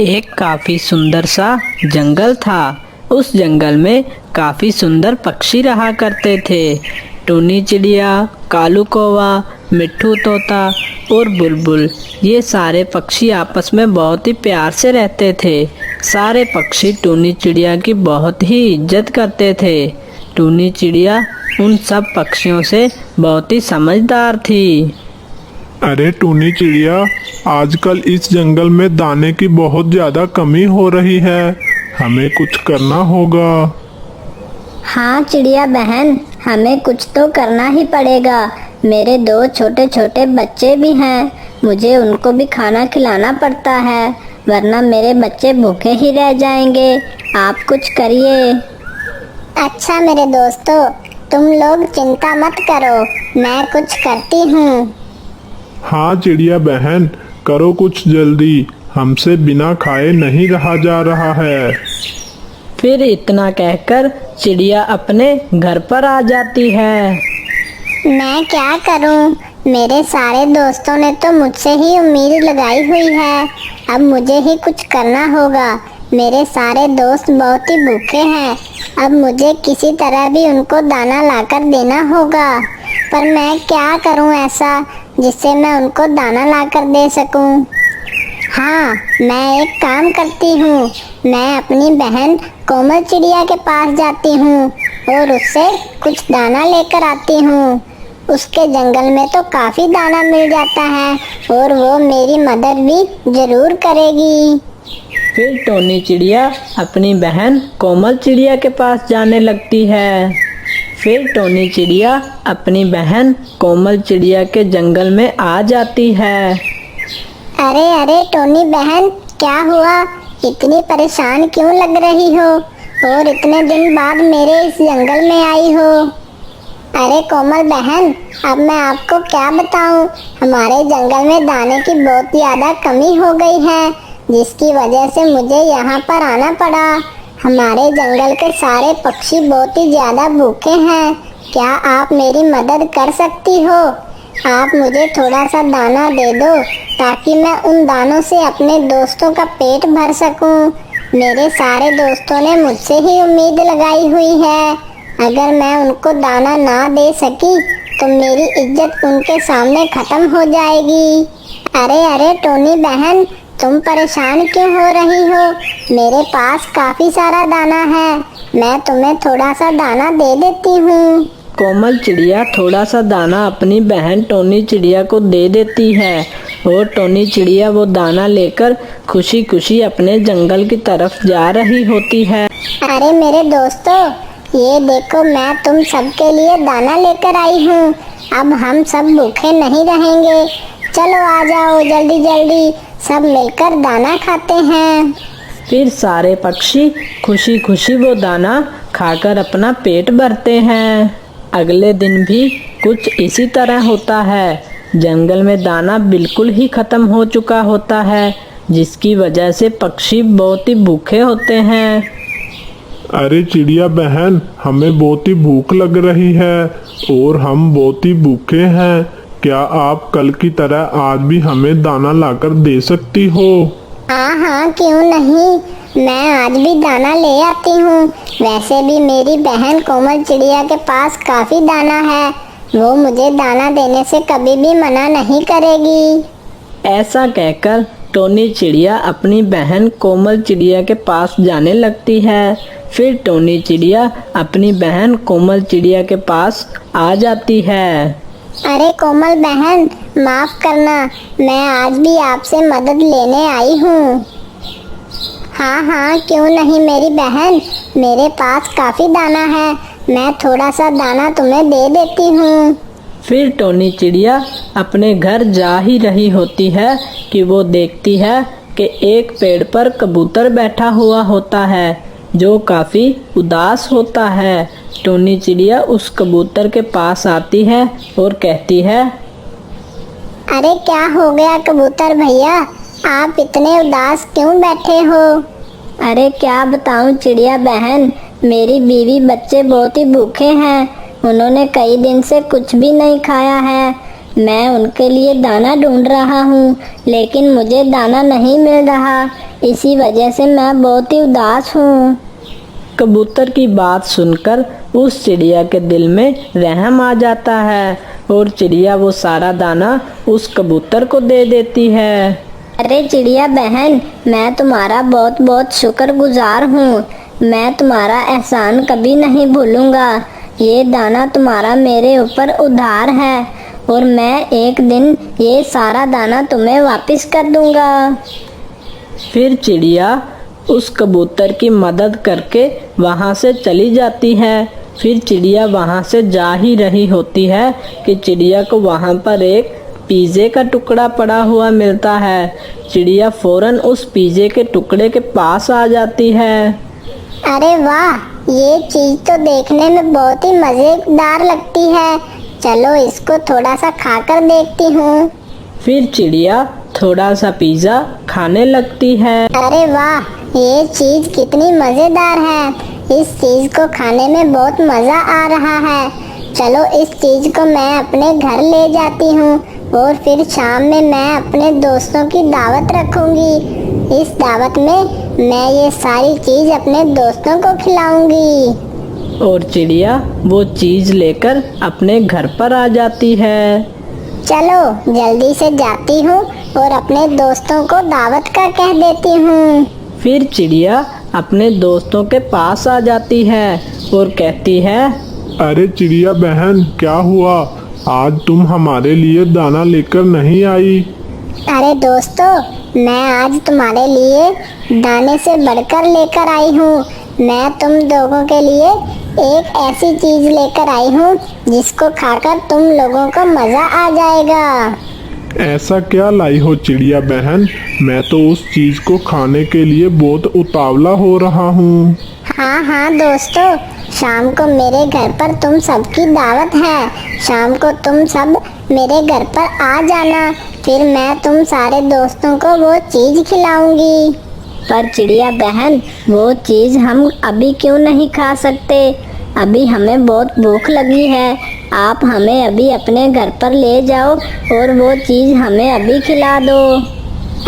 एक काफी सुंदर सा जंगल था। उस जंगल में काफी सुंदर पक्षी रहा करते थे। टूनी चिड़िया, कालू कौवा, मिट्ठू तोता और बुलबुल, ये सारे पक्षी आपस में बहुत ही प्यार से रहते थे। सारे पक्षी टूनी चिड़िया की बहुत ही इज्जत करते थे। टूनी चिड़िया उन सब पक्षियों से बहुत ही समझदार थी। अरे टूनी चिड़िया, आजकल इस जंगल में दाने की बहुत ज्यादा कमी हो रही है, हमें कुछ करना होगा। हाँ चिड़िया बहन, हमें कुछ तो करना ही पड़ेगा। मेरे दो छोटे छोटे बच्चे भी हैं, मुझे उनको भी खाना खिलाना पड़ता है, वरना मेरे बच्चे भूखे ही रह जाएंगे। आप कुछ करिए। अच्छा मेरे दोस्तों, तुम लोग चिंता मत करो, मैं कुछ करती हूँ। हाँ चिड़िया बहन, करो कुछ जल्दी, हमसे बिना खाए नहीं रहा जा रहा है। फिर इतना कहकर चिड़िया अपने घर पर आ जाती है। मैं क्या करूँ, मेरे सारे दोस्तों ने तो मुझसे ही उम्मीद लगाई हुई है, अब मुझे ही कुछ करना होगा। मेरे सारे दोस्त बहुत ही भूखे हैं, अब मुझे किसी तरह भी उनको दाना लाकर देना होगा। पर मैं क्या करूं ऐसा जिससे मैं उनको दाना लाकर दे सकूं? हाँ, मैं एक काम करती हूँ, मैं अपनी बहन कोमल चिड़िया के पास जाती हूँ और उससे कुछ दाना लेकर आती हूँ। उसके जंगल में तो काफ़ी दाना मिल जाता है और वो मेरी मदद भी ज़रूर करेगी। फिर टोनी चिड़िया अपनी बहन कोमल चिड़िया के पास जाने लगती है। फिर टोनी चिड़िया अपनी बहन कोमल चिड़िया के जंगल में आ जाती है। अरे अरे टोनी बहन, क्या हुआ? इतनी परेशान क्यों लग रही हो और इतने दिन बाद मेरे इस जंगल में आई हो? अरे कोमल बहन, अब मैं आपको क्या बताऊं, हमारे जंगल में दाने की बहुत ज़्यादा कमी हो गई है, जिसकी वजह से मुझे यहाँ पर आना पड़ा। हमारे जंगल के सारे पक्षी बहुत ही ज़्यादा भूखे हैं। क्या आप मेरी मदद कर सकती हो? आप मुझे थोड़ा सा दाना दे दो ताकि मैं उन दानों से अपने दोस्तों का पेट भर सकूं। मेरे सारे दोस्तों ने मुझसे ही उम्मीद लगाई हुई है, अगर मैं उनको दाना ना दे सकी तो मेरी इज्जत उनके सामने ख़त्म हो जाएगी। अरे अरे टोनी बहन, तुम परेशान क्यों हो रही हो? मेरे पास काफ़ी सारा दाना है, मैं तुम्हें थोड़ा सा दाना दे देती हूँ। कोमल चिड़िया थोड़ा सा दाना अपनी बहन टोनी चिड़िया को दे देती है और टोनी चिड़िया वो दाना लेकर खुशी खुशी अपने जंगल की तरफ जा रही होती है। अरे मेरे दोस्तों, ये देखो, मैं तुम सबके लिए दाना लेकर आई हूँ। अब हम सब भूखे नहीं रहेंगे, चलो आ जाओ जल्दी जल्दी, सब मिलकर दाना खाते हैं। फिर सारे पक्षी खुशी खुशी वो दाना खाकर अपना पेट भरते हैं। अगले दिन भी कुछ इसी तरह होता है। जंगल में दाना बिल्कुल ही खत्म हो चुका होता है, जिसकी वजह से पक्षी बहुत ही भूखे होते हैं। अरे चिड़िया बहन, हमें बहुत ही भूख लग रही है और हम बहुत ही भूखे हैं, क्या आप कल की तरह आज भी हमें दाना लाकर दे सकती हो? हाँ हाँ, क्यों नहीं, मैं आज भी दाना ले आती हूँ। वैसे भी मेरी बहन कोमल चिड़िया के पास काफ़ी दाना है, वो मुझे दाना देने से कभी भी मना नहीं करेगी। ऐसा कहकर टोनी चिड़िया अपनी बहन कोमल चिड़िया के पास जाने लगती है। फिर टोनी चिड़िया अपनी बहन कोमल चिड़िया के पास आ जाती है। अरे कोमल बहन, माफ़ करना, मैं आज भी आपसे मदद लेने आई हूँ। हाँ हाँ, क्यों नहीं मेरी बहन, मेरे पास काफ़ी दाना है, मैं थोड़ा सा दाना तुम्हें दे देती हूँ। फिर टोनी चिड़िया अपने घर जा ही रही होती है कि वो देखती है कि एक पेड़ पर कबूतर बैठा हुआ होता है जो काफ़ी उदास होता है। टोनी चिड़िया उस कबूतर के पास आती है और कहती है, अरे क्या हो गया कबूतर भैया, आप इतने उदास क्यों बैठे हो? अरे क्या बताऊं चिड़िया बहन, मेरी बीवी बच्चे बहुत ही भूखे हैं, उन्होंने कई दिन से कुछ भी नहीं खाया है। मैं उनके लिए दाना ढूंढ रहा हूँ, लेकिन मुझे दाना नहीं मिल रहा। इसी वजह से मैं बहुत ही उदास हूँ। कबूतर की बात सुनकर उस चिड़िया के दिल में रहम आ जाता है और चिड़िया वो सारा दाना उस कबूतर को दे देती है। अरे चिड़िया बहन, मैं तुम्हारा बहुत बहुत शुक्रगुजार हूँ। मैं तुम्हारा एहसान कभी नहीं भूलूंगा। ये दाना तुम्हारा मेरे ऊपर उधार है और मैं एक दिन ये सारा दाना तुम्हें वापस कर दूंगा। फिर चिड़िया उस कबूतर की मदद करके वहाँ से चली जाती है। फिर चिड़िया वहाँ से जा ही रही होती है कि चिड़िया को वहाँ पर एक पिज़्ज़े का टुकड़ा पड़ा हुआ मिलता है। चिड़िया फौरन उस पिज़्ज़े के टुकड़े के पास आ जाती है। अरे वाह, ये चीज तो देखने में बहुत ही मजेदार लगती है। चलो इसको थोड़ा सा खाकर देखती हूँ। फिर चिड़िया थोड़ा सा पिज़्ज़ा खाने लगती है। अरे वाह, ये चीज कितनी मजेदार है। इस चीज को खाने में बहुत मजा आ रहा है। चलो इस चीज को मैं अपने घर ले जाती हूँ और फिर शाम में मैं अपने दोस्तों की दावत रखूंगी। इस दावत में मैं ये सारी चीज अपने दोस्तों को खिलाऊंगी। और चिड़िया वो चीज़ लेकर अपने घर पर आ जाती है। चलो जल्दी से जाती हूँ और अपने दोस्तों को दावत का कह देती हूँ। फिर चिड़िया अपने दोस्तों के पास आ जाती है और कहती है, अरे चिड़िया बहन, क्या हुआ? आज तुम हमारे लिए दाना लेकर नहीं आई? अरे दोस्तों, मैं आज तुम्हारे लिए दाने से बढ़कर लेकर आई हूँ। मैं तुम लोगों के लिए एक ऐसी चीज लेकर आई हूँ जिसको खाकर तुम लोगों को मजा आ जाएगा। ऐसा क्या लाई हो चिड़िया बहन? मैं तो उस चीज को खाने के लिए बहुत उतावला हो रहा हूँ। हाँ हाँ दोस्तों, शाम को मेरे घर पर तुम सबकी दावत है। शाम को तुम सब मेरे घर पर आ जाना, फिर मैं तुम सारे दोस्तों को वो चीज खिलाऊंगी। पर चिड़िया बहन, वो चीज हम अभी क्यों नहीं खा सकते? अभी हमें बहुत भूख लगी है। आप हमें अभी अपने घर पर ले जाओ और वो चीज हमें अभी खिला दो।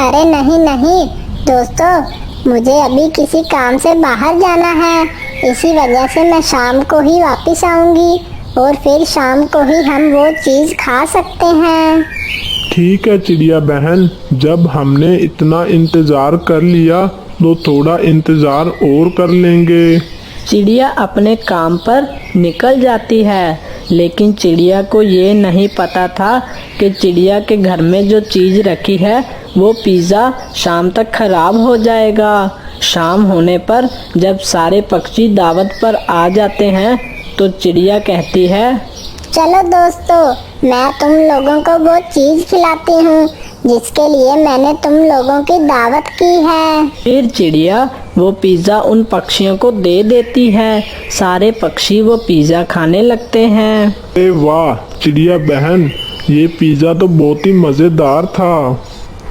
अरे नहीं नहीं दोस्तों, मुझे अभी किसी काम से बाहर जाना है। इसी वजह से मैं शाम को ही वापस आऊंगी और फिर शाम को ही हम वो चीज खा सकते हैं। ठीक है चिड़िया बहन, जब हमने इतना इंतजार कर लिया तो थोड़ा इंतजार और कर लेंगे। चिड़िया अपने काम पर निकल जाती है, लेकिन चिड़िया को ये नहीं पता था कि चिड़िया के घर में जो चीज़ रखी है वो पिज़्ज़ा शाम तक खराब हो जाएगा। शाम होने पर जब सारे पक्षी दावत पर आ जाते हैं तो चिड़िया कहती है, चलो दोस्तों, मैं तुम लोगों को वो चीज खिलाती हूँ जिसके लिए मैंने तुम लोगों की दावत की है। फिर चिड़िया वो पिज़्ज़ा उन पक्षियों को दे देती है। सारे पक्षी वो पिज़्ज़ा खाने लगते हैं। अरे वाह चिड़िया बहन, ये पिज़्ज़ा तो बहुत ही मज़ेदार था।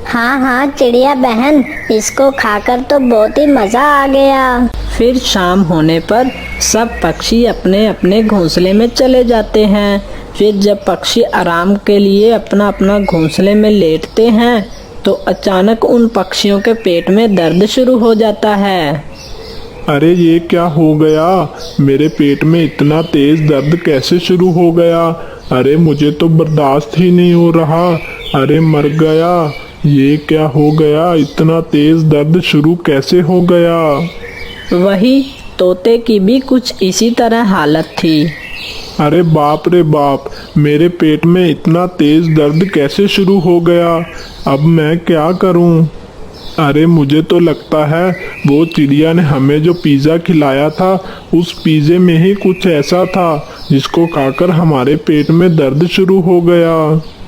हाँ हाँ चिड़िया बहन, इसको खाकर तो बहुत ही मजा आ गया। फिर शाम होने पर सब पक्षी अपने अपने घोंसले में चले जाते हैं। फिर जब पक्षी आराम के लिए अपना अपना घोंसले में लेटते हैं तो अचानक उन पक्षियों के पेट में दर्द शुरू हो जाता है। अरे ये क्या हो गया? मेरे पेट में इतना तेज दर्द कैसे शुरू हो गया? अरे मुझे तो बर्दाश्त ही नहीं हो रहा। अरे मर गया। ये क्या हो गया? इतना तेज दर्द शुरू कैसे हो गया? वही तोते की भी कुछ इसी तरह हालत थी। अरे बाप रे बाप, मेरे पेट में इतना तेज दर्द कैसे शुरू हो गया? अब मैं क्या करूं? अरे मुझे तो लगता है वो चिड़िया ने हमें जो पिज़्ज़ा खिलाया था उस पिज़्ज़े में ही कुछ ऐसा था जिसको खाकर हमारे पेट में दर्द शुरू हो गया।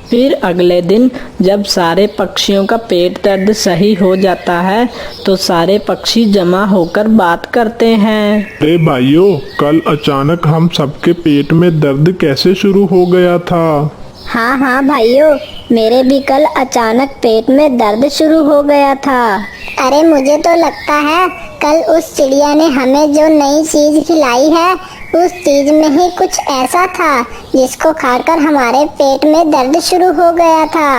फिर अगले दिन जब सारे पक्षियों का पेट दर्द सही हो जाता है तो सारे पक्षी जमा होकर बात करते हैं। अरे भाइयों, कल अचानक हम सबके पेट में दर्द कैसे शुरू हो गया था? हाँ हाँ भाइयों, मेरे भी कल अचानक पेट में दर्द शुरू हो गया था। अरे मुझे तो लगता है कल उस चिड़िया ने हमें जो नई चीज खिलाई है उस चीज में ही कुछ ऐसा था जिसको खाकर हमारे पेट में दर्द शुरू हो गया था।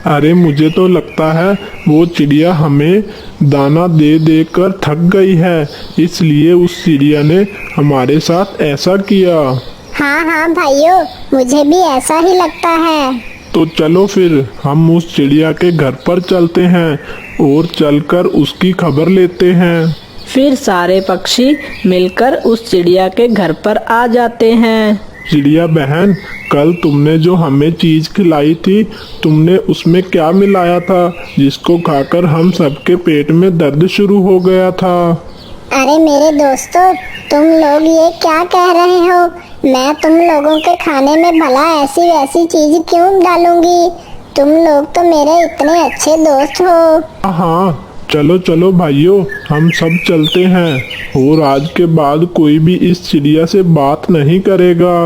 अरे मुझे तो लगता है वो चिड़िया हमें दाना दे दे कर थक गई है, इसलिए उस चिड़िया ने हमारे साथ ऐसा किया। हाँ हाँ भाइयों, मुझे भी ऐसा ही लगता है। तो चलो फिर हम उस चिड़िया के घर पर चलते हैं और चलकर उसकी खबर लेते हैं। फिर सारे पक्षी मिलकर उस चिड़िया के घर पर आ जाते हैं। चिड़िया बहन, कल तुमने जो हमें चीज खिलाई थी, तुमने उसमें क्या मिलाया था जिसको खाकर हम सबके पेट में दर्द शुरू हो गया था? अरे मेरे दोस्तों, तुम लोग ये क्या कह रहे हो? मैं तुम लोगों के खाने में भला ऐसी वैसी चीज क्यों डालूंगी? तुम लोग तो मेरे इतने अच्छे दोस्त हो। हाँ, चलो चलो भाइयों, हम सब चलते हैं और आज के बाद कोई भी इस चिड़िया से बात नहीं करेगा।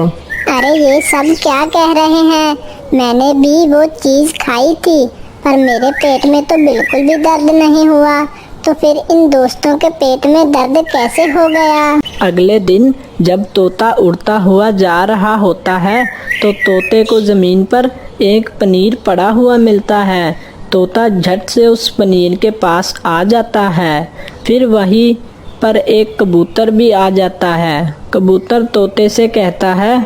अरे ये सब क्या कह रहे हैं? मैंने भी वो चीज खाई थी पर मेरे पेट में तो बिल्कुल भी दर्द नहीं हुआ, तो फिर इन दोस्तों के पेट में दर्द कैसे हो गया? अगले दिन जब तोता उड़ता हुआ जा रहा होता है तो तोते को जमीन पर एक पनीर पड़ा हुआ मिलता है। तोता झट से उस पनीर के पास आ जाता है। फिर वहीं पर एक कबूतर भी आ जाता है। कबूतर तोते से कहता है,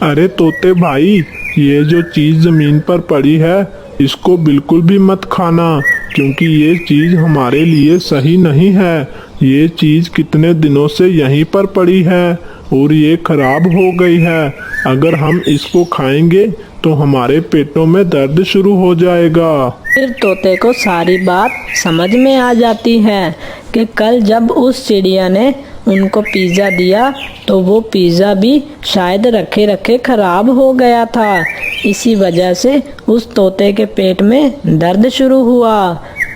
अरे तोते भाई, ये जो चीज जमीन पर पड़ी है इसको बिल्कुल भी मत खाना, क्योंकि ये चीज हमारे लिए सही नहीं है। ये चीज कितने दिनों से यहीं पर पड़ी है और ये खराब हो गई है। अगर हम इसको खाएंगे तो हमारे पेटों में दर्द शुरू हो जाएगा। फिर तोते को सारी बात समझ में आ जाती है कि कल जब उस चिड़िया ने उनको पिज़्ज़ा दिया तो वो पिज़्ज़ा भी शायद रखे रखे खराब हो गया था। इसी वजह से उस तोते के पेट में दर्द शुरू हुआ।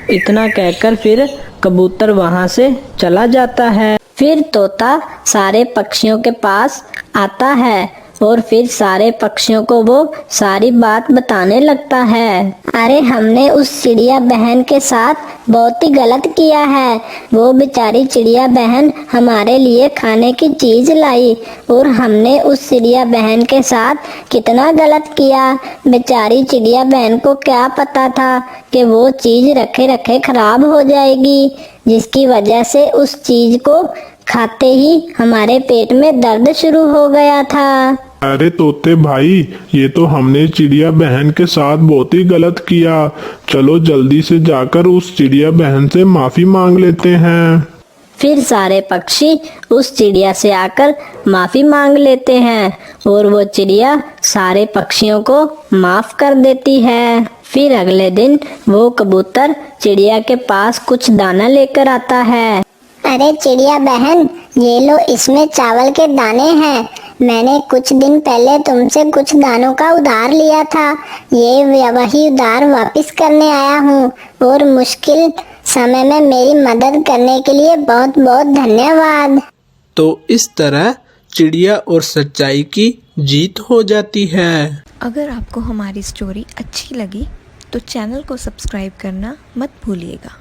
इतना कहकर फिर कबूतर वहाँ से चला जाता है। फिर तोता सारे पक्षियों के पास आता है और फिर सारे पक्षियों को वो सारी बात बताने लगता है। अरे हमने उस चिड़िया बहन के साथ बहुत ही गलत किया है। वो बेचारी चिड़िया बहन हमारे लिए खाने की चीज लाई और हमने उस चिड़िया बहन के साथ कितना गलत किया। बेचारी चिड़िया बहन को क्या पता था कि वो चीज रखे रखे खराब हो जाएगी, जिसकी वजह से उस चीज को खाते ही हमारे पेट में दर्द शुरू हो गया था। अरे तोते भाई, ये तो हमने चिड़िया बहन के साथ बहुत ही गलत किया। चलो जल्दी से जाकर उस चिड़िया बहन से माफी मांग लेते हैं। फिर सारे पक्षी उस चिड़िया से आकर माफी मांग लेते हैं और वो चिड़िया सारे पक्षियों को माफ कर देती है। फिर अगले दिन वो कबूतर चिड़िया के पास कुछ दाना लेकर आता है। अरे चिड़िया बहन, ये लो, इसमें चावल के दाने हैं। मैंने कुछ दिन पहले तुमसे कुछ दानों का उधार लिया था। ये वही उधार वापस करने आया हूँ और मुश्किल समय में मेरी मदद करने के लिए बहुत बहुत धन्यवाद। तो इस तरह चिड़िया और सच्चाई की जीत हो जाती है। अगर आपको हमारी स्टोरी अच्छी लगी तो चैनल को सब्सक्राइब करना मत भूलिएगा।